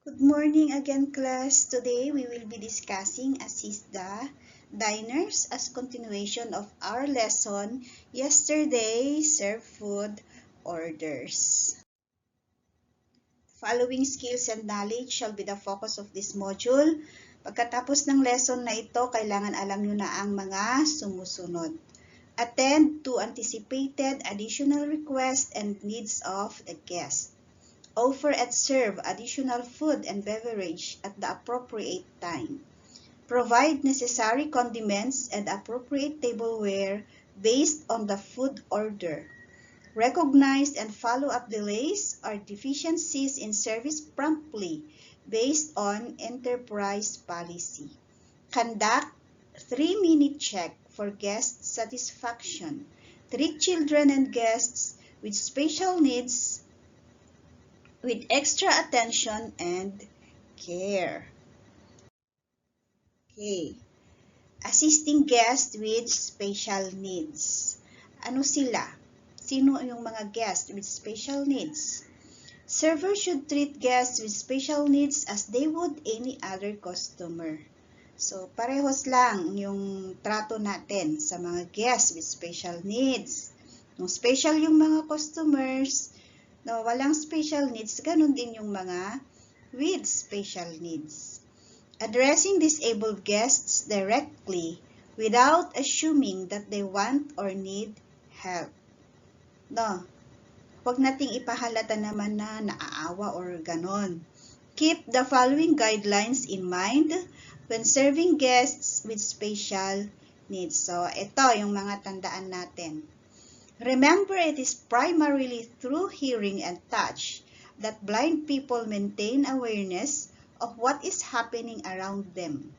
Good morning again, class. Today we will be discussing assist the diners as continuation of our lesson yesterday serve food orders. Following skills and knowledge shall be the focus of this module. Pagkatapos ng lesson na ito, kailangan alam nyo na ang mga sumusunod. Attend to anticipated additional requests and needs of the guest. Offer and serve additional food and beverage at the appropriate time. Provide necessary condiments and appropriate tableware based on the food order. Recognize and follow up delays or deficiencies in service promptly based on enterprise policy. Conduct 3-minute check for guest satisfaction. Treat children and guests with special needs with extra attention and care. Okay. Assisting guests with special needs. Ano sila? Sino yung mga guests with special needs? Server should treat guests with special needs as they would any other customer. So, parehos lang yung trato natin sa mga guests with special needs. Kung special yung mga customers, no, walang special needs, ganun din yung mga with special needs. Addressing disabled guests directly without assuming that they want or need help. No, huwag nating ipahalata naman na naaawa or ganon. Keep the following guidelines in mind when serving guests with special needs. So, ito yung mga tandaan natin. Remember, it is primarily through hearing and touch that blind people maintain awareness of what is happening around them.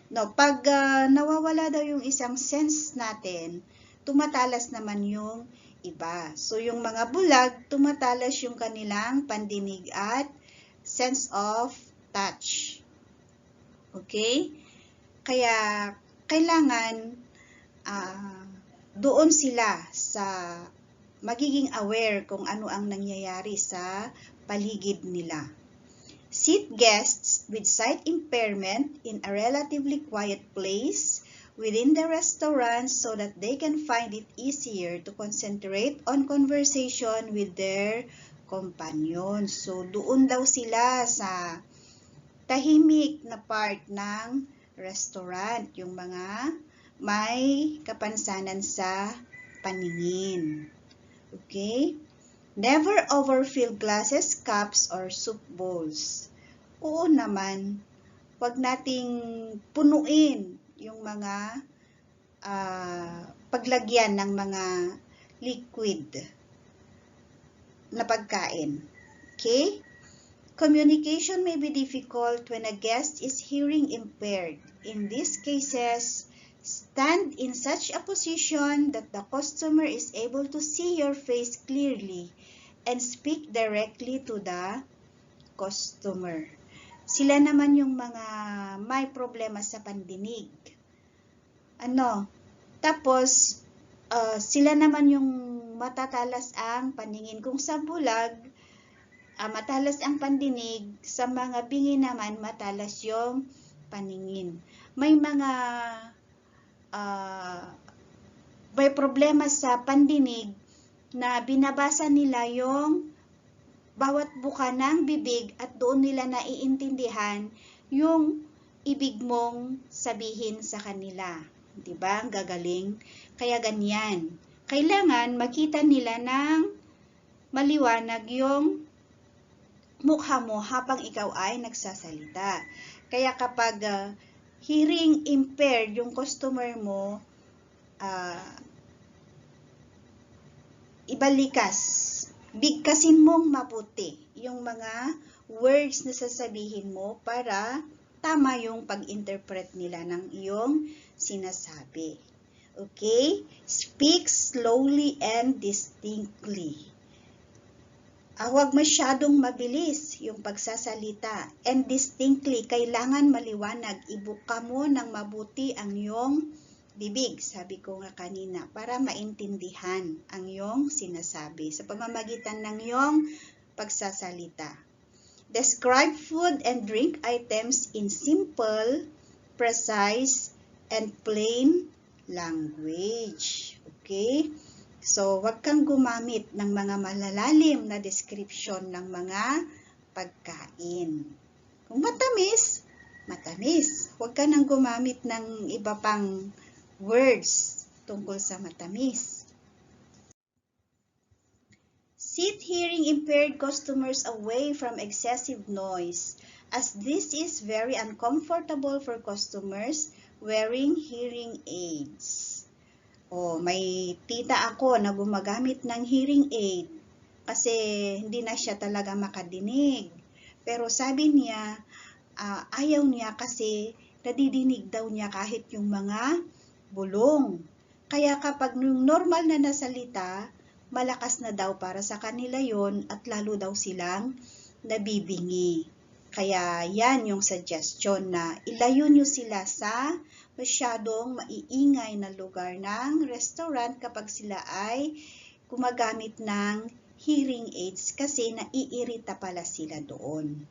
No, pag nawawala daw yung isang sense natin, tumatalas naman yung iba. So, yung mga bulag, tumatalas yung kanilang pandinig at sense of touch. Okay? Kaya, kailangan doon sila sa magiging aware kung ano ang nangyayari sa paligid nila. Seat guests with sight impairment in a relatively quiet place within the restaurant so that they can find it easier to concentrate on conversation with their companions. So, doon daw sila sa tahimik na part ng restaurant, yung mga may kapansanan sa paningin. Okay? Never overfill glasses, cups, or soup bowls. Oo naman, wag nating punuin yung mga paglagyan ng mga liquid na pagkain. Okay? Communication may be difficult when a guest is hearing impaired. In these cases, stand in such a position that the customer is able to see your face clearly and speak directly to the customer. Sila naman yung mga may problema sa pandinig. Tapos, sila naman yung matatalas ang paningin. Kung sa bulag, matalas ang pandinig, sa mga bingi naman matalas yung paningin. May mga may problema sa pandinig na binabasa nila yung bawat buka ng bibig at doon nila naiintindihan yung ibig mong sabihin sa kanila. Diba? Ang gagaling. Kaya ganyan. Kailangan makita nila ng maliwanag yung mukha mo habang ikaw ay nagsasalita. Kaya kapag hearing impaired yung customer mo, ibalikas. Bigkasin mong mabuti yung mga words na sasabihin mo para tama yung pag-interpret nila ng iyong sinasabi. Okay? Speak slowly and distinctly. Huwag masyadong mabilis yung pagsasalita. And distinctly, kailangan maliwanag. Ibuka mo ng mabuti ang iyong bibig, sabi ko nga kanina, para maintindihan ang iyong sinasabi sa pamamagitan ng iyong pagsasalita. Describe food and drink items in simple, precise, and plain language. Okay? So, wag kang gumamit ng mga malalalim na description ng mga pagkain. Kung matamis, matamis. Huwag ka nang gumamit ng iba pang words tungkol sa matamis. Sit hearing impaired customers away from excessive noise, as this is very uncomfortable for customers wearing hearing aids. May tita ako na gumagamit ng hearing aid kasi hindi na siya talaga makadinig. Pero sabi niya, ayaw niya kasi nadidinig daw niya kahit yung mga bulong. Kaya kapag yung normal na nasalita, malakas na daw para sa kanila yon at lalo daw silang nabibingi. Kaya yan yung suggestion na ilayo nyo sila sa masyadong maiingay na lugar ng restaurant kapag sila ay gumagamit ng hearing aids kasi naiirita pala sila doon.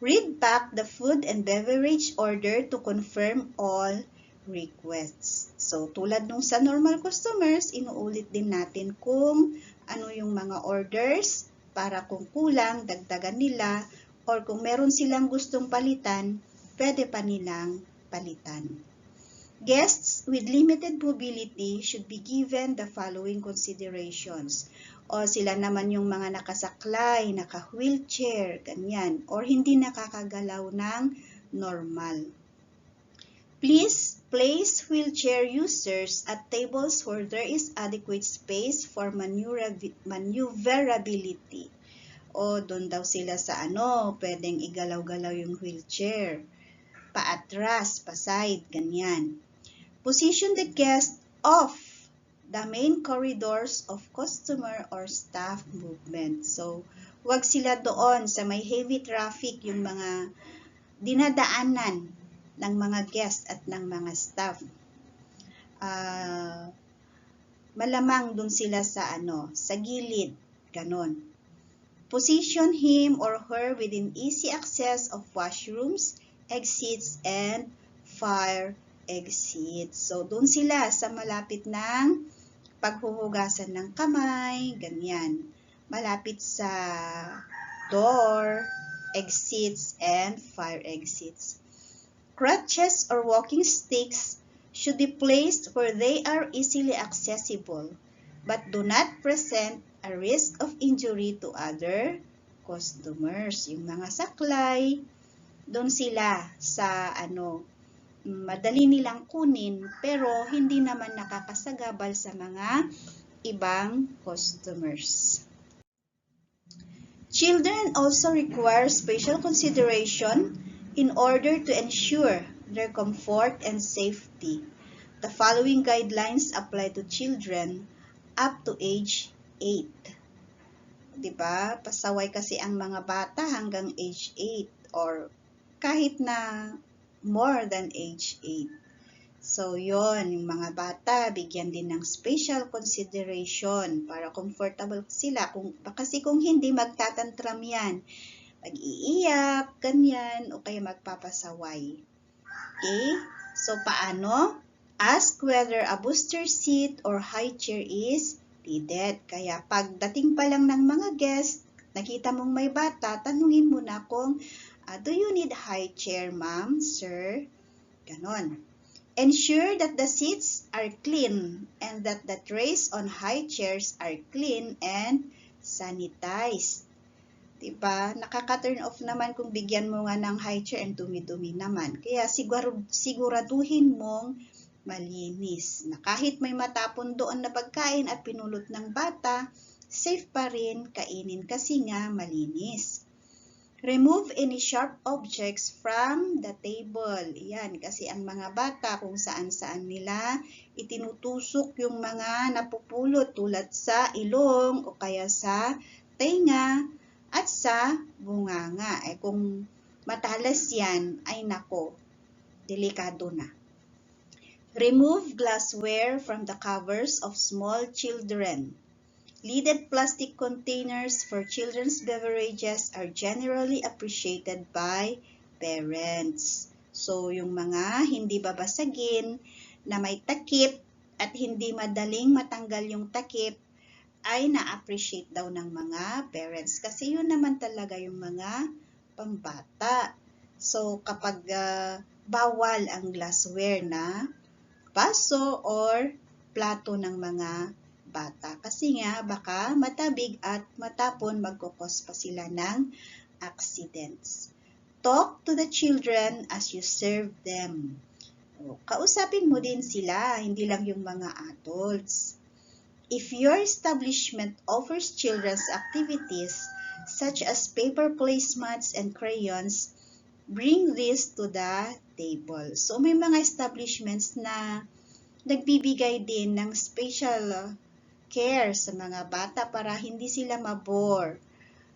Read back the food and beverage order to confirm all requests. So, tulad nung sa normal customers, inuulit din natin kung ano yung mga orders para kung kulang, dagdagan nila, or kung meron silang gustong palitan, pwede pa nilang palitan. Guests with limited mobility should be given the following considerations. O sila naman yung mga nakasaklay, naka-wheelchair, ganyan, or hindi nakakagalaw ng normal. Please place wheelchair users at tables where there is adequate space for maneuverability. O doon daw sila sa pwedeng igalaw-galaw yung wheelchair. Paatras, paside, ganyan. Position the guest off the main corridors of customer or staff movement. So, wag sila doon sa may heavy traffic, yung mga dinadaanan ng mga guest at ng mga staff. Malamang doon sila sa sa gilid, ganon. Position him or her within easy access of washrooms, exits, and fire exits. So, doon sila sa malapit ng paghuhugasan ng kamay, ganyan. Malapit sa door, exits, and fire exits. Crutches or walking sticks should be placed where they are easily accessible, but do not present a risk of injury to other customers. Yung mga saklay, doon sila sa madali nilang kunin pero hindi naman nakakasagabal sa mga ibang customers. Children also require special consideration in order to ensure their comfort and safety. The following guidelines apply to children up to age 8. Diba? Pasaway kasi ang mga bata hanggang age 8 or kahit na more than age 8. So, yon yung mga bata, bigyan din ng special consideration para comfortable sila. Kasi kung hindi, magtatantram yan. Mag-iiyak, ganyan, o kaya magpapasaway. Okay? So, paano? Ask whether a booster seat or high chair is needed. Kaya pagdating pa lang ng mga guest, nakita mong may bata, tanungin mo na kung do you need high chair, ma'am, sir? Ganon. Ensure that the seats are clean and that the trays on high chairs are clean and sanitized. Diba? Nakaka-turn off naman kung bigyan mo nga ng high chair and dumi-dumi naman. Kaya siguraduhin mong malinis. Na kahit may matapon doon na pagkain at pinulot ng bata, safe pa rin kainin kasi nga malinis. Remove any sharp objects from the table. Yan, kasi ang mga bata kung saan-saan nila itinutusok yung mga napupulot tulad sa ilong o kaya sa tenga at sa bunganga. Kung matalas yan, ay nako, delikado na. Remove glassware from the covers of small children. Lidded plastic containers for children's beverages are generally appreciated by parents. So, yung mga hindi babasagin na may takip at hindi madaling matanggal yung takip ay na-appreciate daw ng mga parents. Kasi yun naman talaga yung mga pambata. So, kapag bawal ang glassware na baso or plato ng mga bata. Kasi nga, baka matabig at matapon, magkukos pa sila ng accidents. Talk to the children as you serve them. Kausapin mo din sila, hindi lang yung mga adults. If your establishment offers children's activities, such as paper placemats and crayons, bring this to the table. So, may mga establishments na nagbibigay din ng special care sa mga bata para hindi sila mabore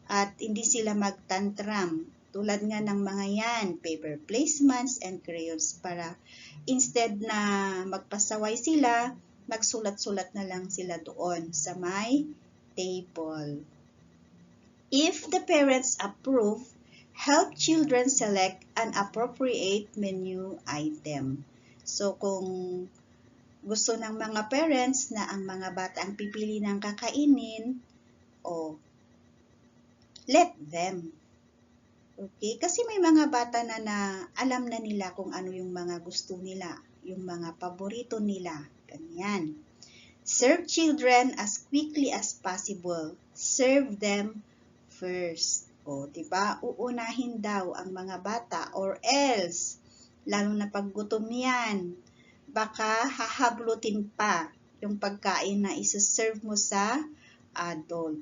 at hindi sila magtantrum. Tulad nga ng mga yan, paper placemats and crayons para instead na magpasaway sila, magsulat-sulat na lang sila doon sa may table. If the parents approve, help children select an appropriate menu item. So kung gusto ng mga parents na ang mga bata ang pipili ng kakainin, let them. Okay? Kasi may mga bata na alam na nila kung ano yung mga gusto nila, yung mga paborito nila. Ganyan. Serve children as quickly as possible. Serve them first. Diba? Uunahin daw ang mga bata or else, lalo na pag gutom yan, baka hahablutin pa yung pagkain na isuserve mo sa adult.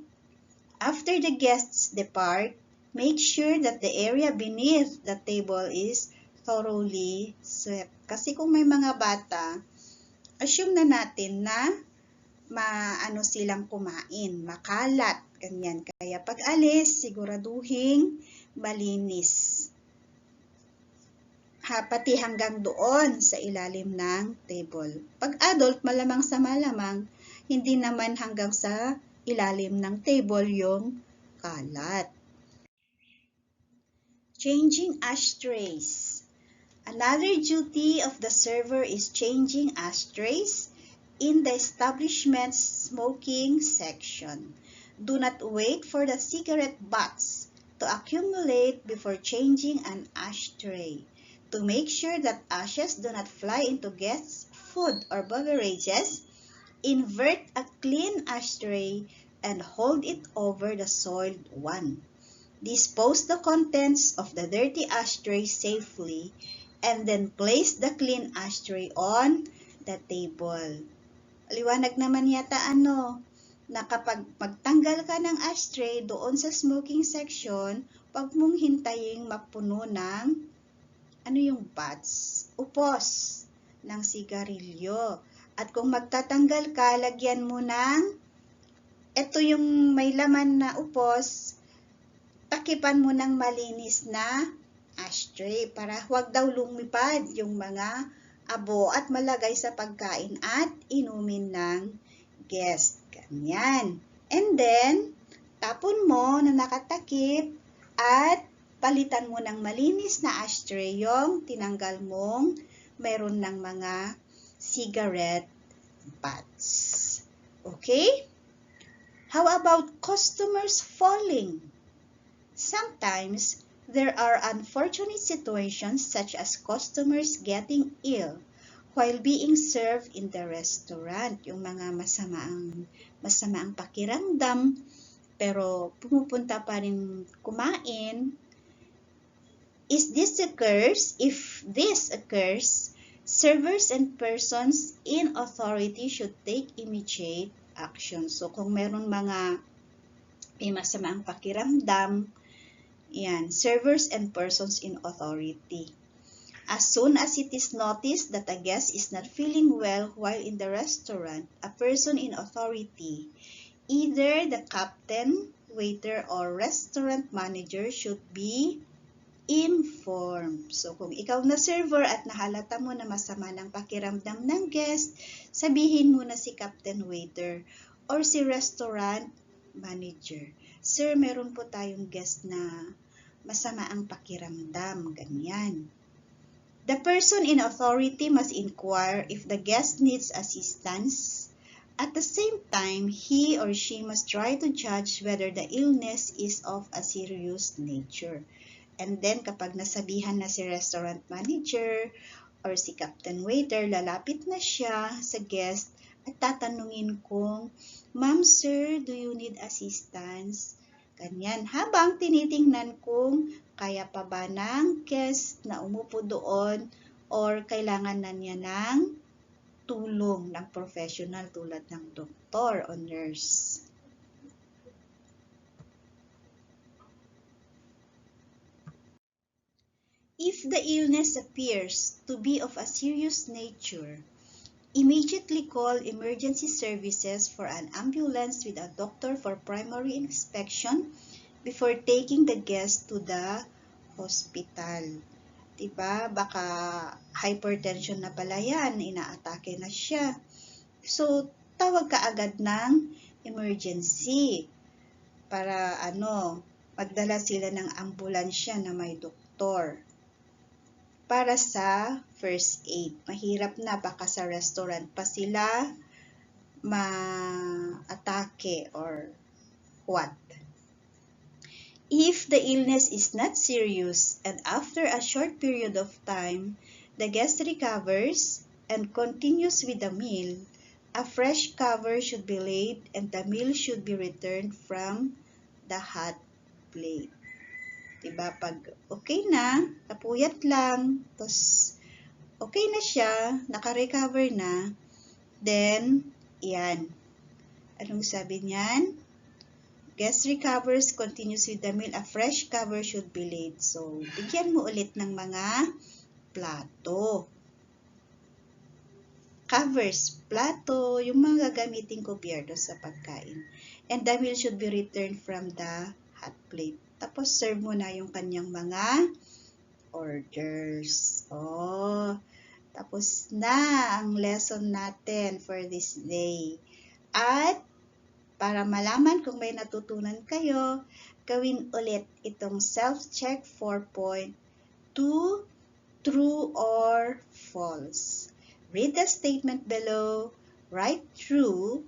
After the guests depart, make sure that the area beneath the table is thoroughly swept. Kasi kung may mga bata, assume na natin na maano silang kumain, makalat, ganyan. Kaya pag alis, siguraduhin malinis. Pati hanggang doon sa ilalim ng table. Pag adult, malamang sa malamang, hindi naman hanggang sa ilalim ng table yung kalat. Changing ashtrays. Another duty of the server is changing ashtrays in the establishment's smoking section. Do not wait for the cigarette butts to accumulate before changing an ashtray. To make sure that ashes do not fly into guests' food or beverages, invert a clean ashtray and hold it over the soiled one. Dispose the contents of the dirty ashtray safely and then place the clean ashtray on the table. Liwanag naman yata na kapag magtanggal ka ng ashtray doon sa smoking section, wag mong hintayin mapuno ng yung butts, upos ng sigarilyo. At kung magtatanggal ka, lagyan mo ng ito yung may laman na upos, takipan mo ng malinis na ashtray para huwag daw lumipad yung mga abo at malagay sa pagkain at inumin ng guest. Ganyan. And then, tapon mo na nakatakip at palitan mo ng malinis na ashtray yung tinanggal mong mayroon ng mga cigarette butts. Okay? How about customers falling? Sometimes, there are unfortunate situations such as customers getting ill while being served in the restaurant. Yung mga masamaang pakiramdam, pero pumupunta pa rin kumain. If this occurs, servers and persons in authority should take immediate action. So, kung meron mga may masamaang pakiramdam, yan, servers and persons in authority. As soon as it is noticed that a guest is not feeling well while in the restaurant, a person in authority, either the captain, waiter, or restaurant manager should be informed. So, kung ikaw na server at nahalata mo na masama ng pakiramdam ng guest, sabihin mo na si captain, waiter, or si restaurant manager. Sir, meron po tayong guest na masama ang pakiramdam, ganyan. The person in authority must inquire if the guest needs assistance. At the same time, he or she must try to judge whether the illness is of a serious nature. And then, kapag nasabihan na si restaurant manager or si captain waiter, lalapit na siya sa guest at tatanungin kung, Ma'am, sir, do you need assistance? Ganyan. Habang tinitingnan kung kaya pa ba ng guest na umupo doon or kailangan na niya ng tulong ng professional tulad ng doktor o nurse. If the illness appears to be of a serious nature, immediately call emergency services for an ambulance with a doctor for primary inspection before taking the guest to the hospital. Diba? Baka hypertension na pala yan, inaatake na siya. So, tawag ka agad ng emergency para magdala sila ng ambulansya na may doktor. Para sa first aid. Mahirap na, baka sa restaurant pa sila ma-atake or what. If the illness is not serious and after a short period of time, the guest recovers and continues with the meal, a fresh cover should be laid and the meal should be returned from the hot plate. Diba? Pag okay na, napuyat lang, tapos okay na siya, naka-recover na, then, yan. Anong sabi niyan? Guest recovers, continues with the meal, a fresh cover should be laid. So, bigyan mo ulit ng mga plato. Covers, plato, yung mga gagamiting kubierto sa pagkain. And the meal should be returned from the hot plate. Tapos, serve mo na yung kanyang mga orders. Tapos na ang lesson natin for this day. At, para malaman kung may natutunan kayo, gawin ulit itong self-check 4.2, true or false. Read the statement below, write true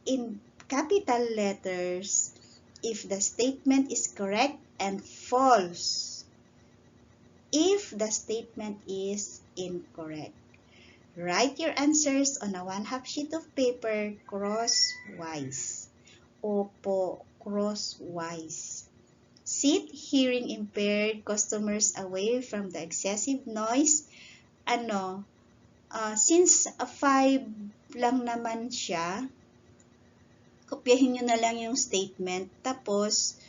in capital letters if the statement is correct and false if the statement is incorrect. Write your answers on a 1/2 sheet of paper crosswise. Opo, crosswise. Sit hearing impaired customers away from the excessive noise. Since 5 lang naman siya, kopyahin nyo na lang yung statement, tapos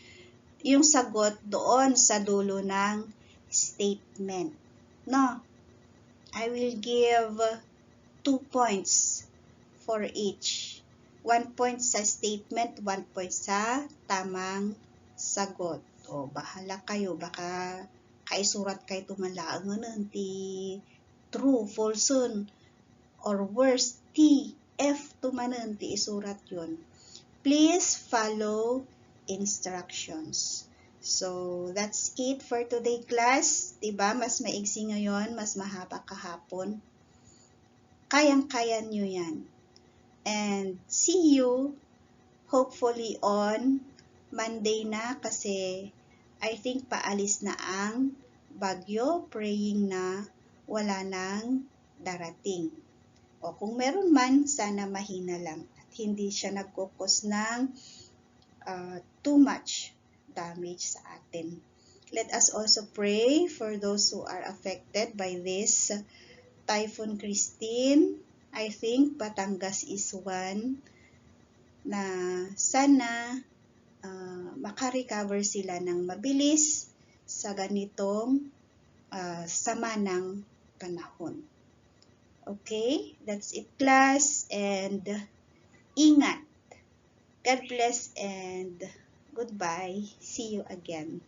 yung sagot doon sa dulo ng statement. No? I will give 2 points for each. 1 point sa statement, 1 point sa tamang sagot. Bahala kayo. Baka kaisurat kayo tumalaang ti true, false, or worse, T, F tumanan ti isurat yun. Please follow instructions. So, that's it for today, class. Diba? Mas maigsi ngayon, mas mahaba kahapon. Kayang-kaya nyo yan. And see you, hopefully, on Monday na kasi I think paalis na ang bagyo, praying na wala nang darating. O kung meron man, sana mahina lang at hindi siya nagkukos ng too much damage sa atin. Let us also pray for those who are affected by this Typhoon Christine. I think Batangas is one na sana makarecover sila ng mabilis sa ganitong sama ng panahon. Okay, that's it, class, and ingat. God bless and goodbye. See you again.